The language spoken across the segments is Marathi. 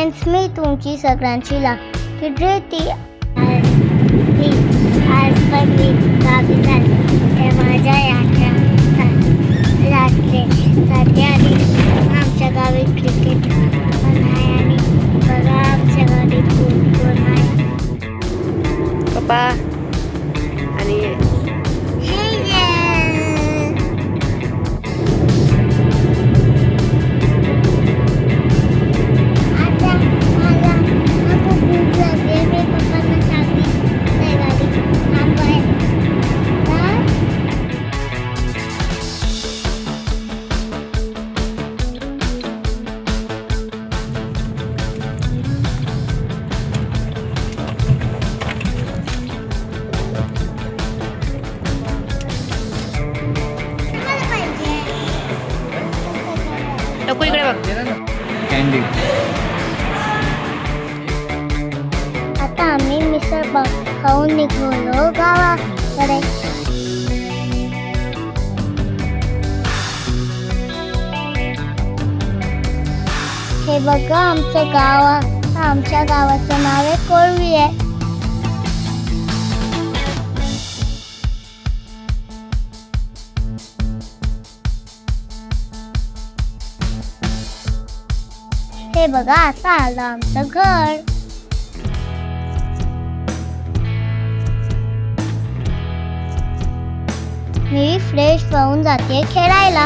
फ्रेंड्स, मी तुमची सगळ्यांची लाडकी प्रीती. आज पण मी गावी चालले माझ्या यात्रा साठी आणि आमच्या गावी क्रिकेट पण आहे आणि बघा आमच्या गाडीत कोण आहे. पप्पा आणि टकू इकडे बघ. कॅन्डी. आता आम्ही मिसळ खाऊन निघालो गावाकडे. हे बघा आमचं गाव. आमच्या गावाचं नाव आहे कोळवी आहे. हे बघा आता आलं आमचं घर. मी फ्रेश होऊन जाते खेळायला.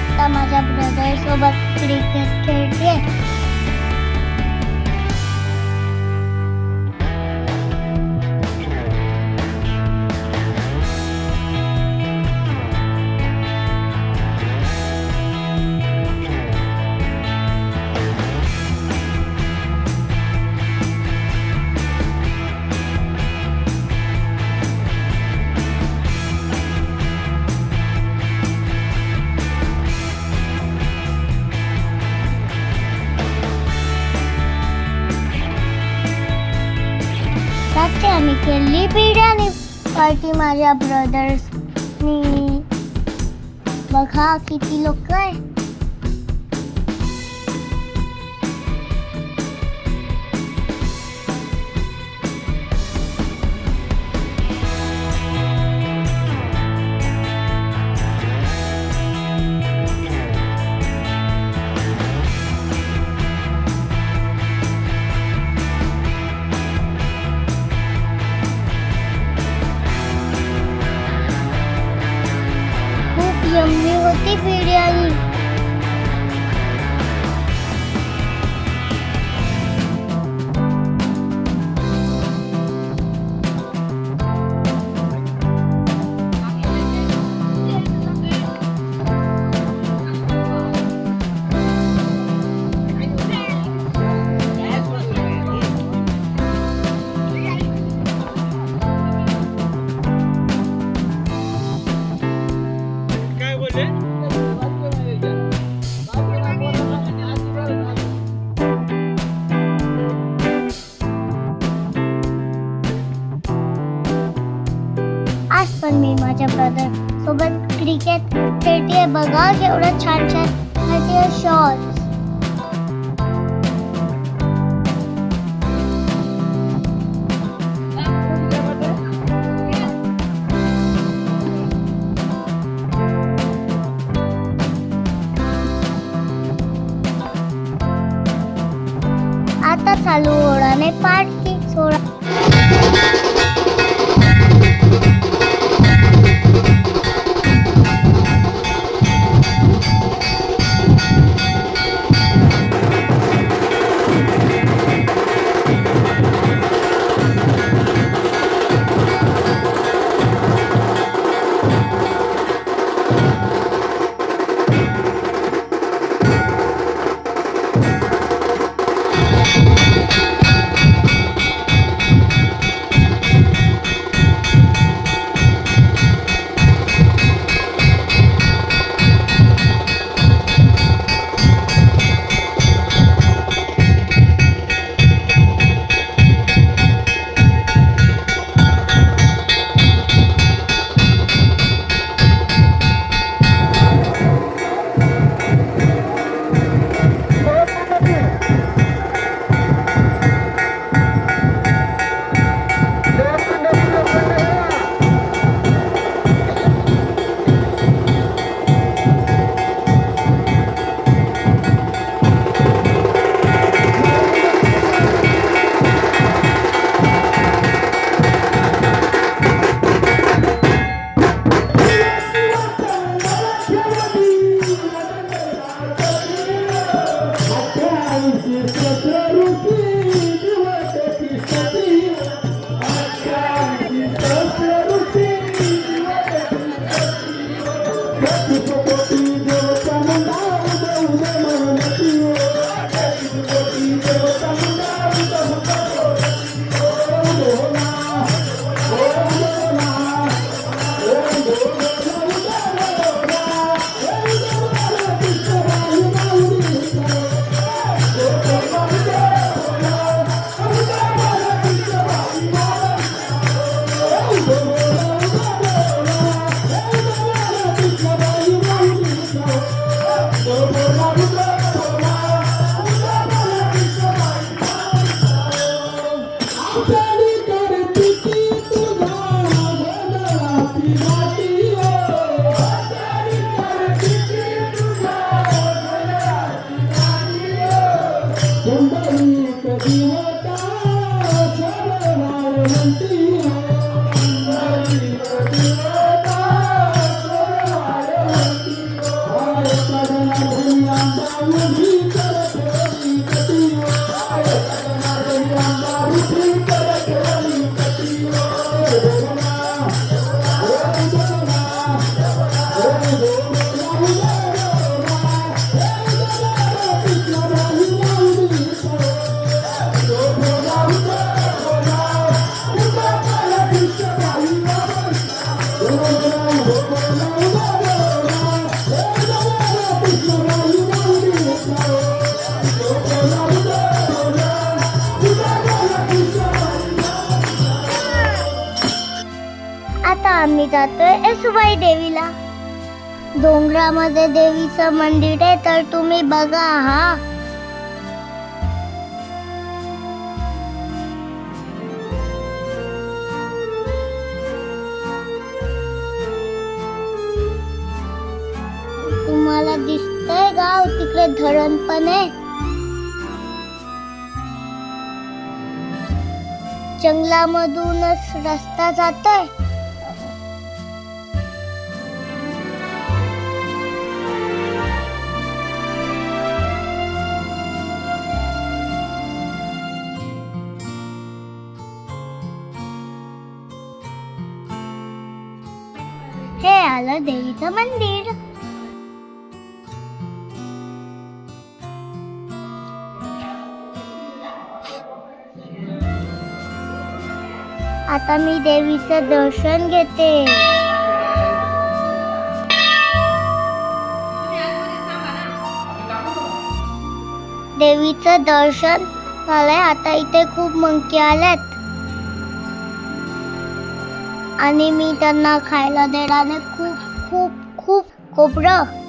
आता माझ्या ब्रदर सोबत क्रिकेट खेळते. रात्री आम्ही केली बिर्याणी पार्टी माझ्या ब्रदर्सनी. बघा किती लोक आहे. यम्मी होती बिर्याणी. आज पण मी माझ्या ब्रदर सोबत क्रिकेट खेळते. बघा केवढं छान छान शॉट्स. आता चालू ओढाने पार्टी सोडा. आम्ही जातोय येसुबाई देवीला. डोंगरामध्ये देवीचं मंदिर आहे, तर तुम्ही बघा हा. तुम्हाला दिसतंय गाव, तिकडे धरण पण आहे. जंगलामधूनच रस्ता जातोय. हे आलं देवीचं मंदिर. आता मी देवीचं दर्शन घेते. देवीचं दर्शन झालंय. आता इथे खूप मंकी आल्यात आणि मी त्यांना खायला देणार आहे खूप खूप खूप खोबरं.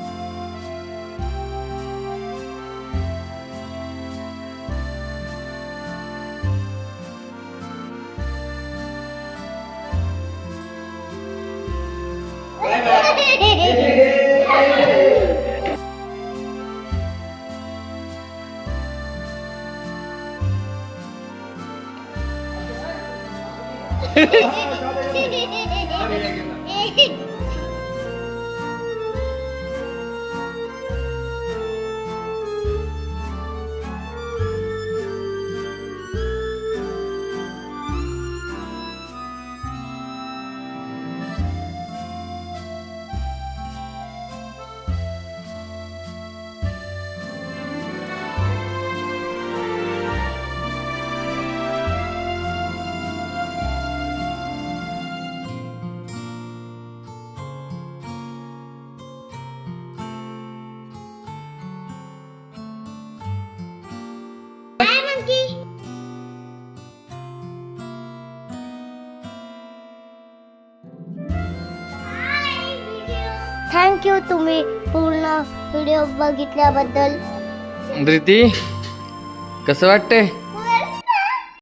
थँक्यू तुम्ही पूर्ण व्हिडिओ बघितल्याबद्दल. धृती कसं वाटतंय?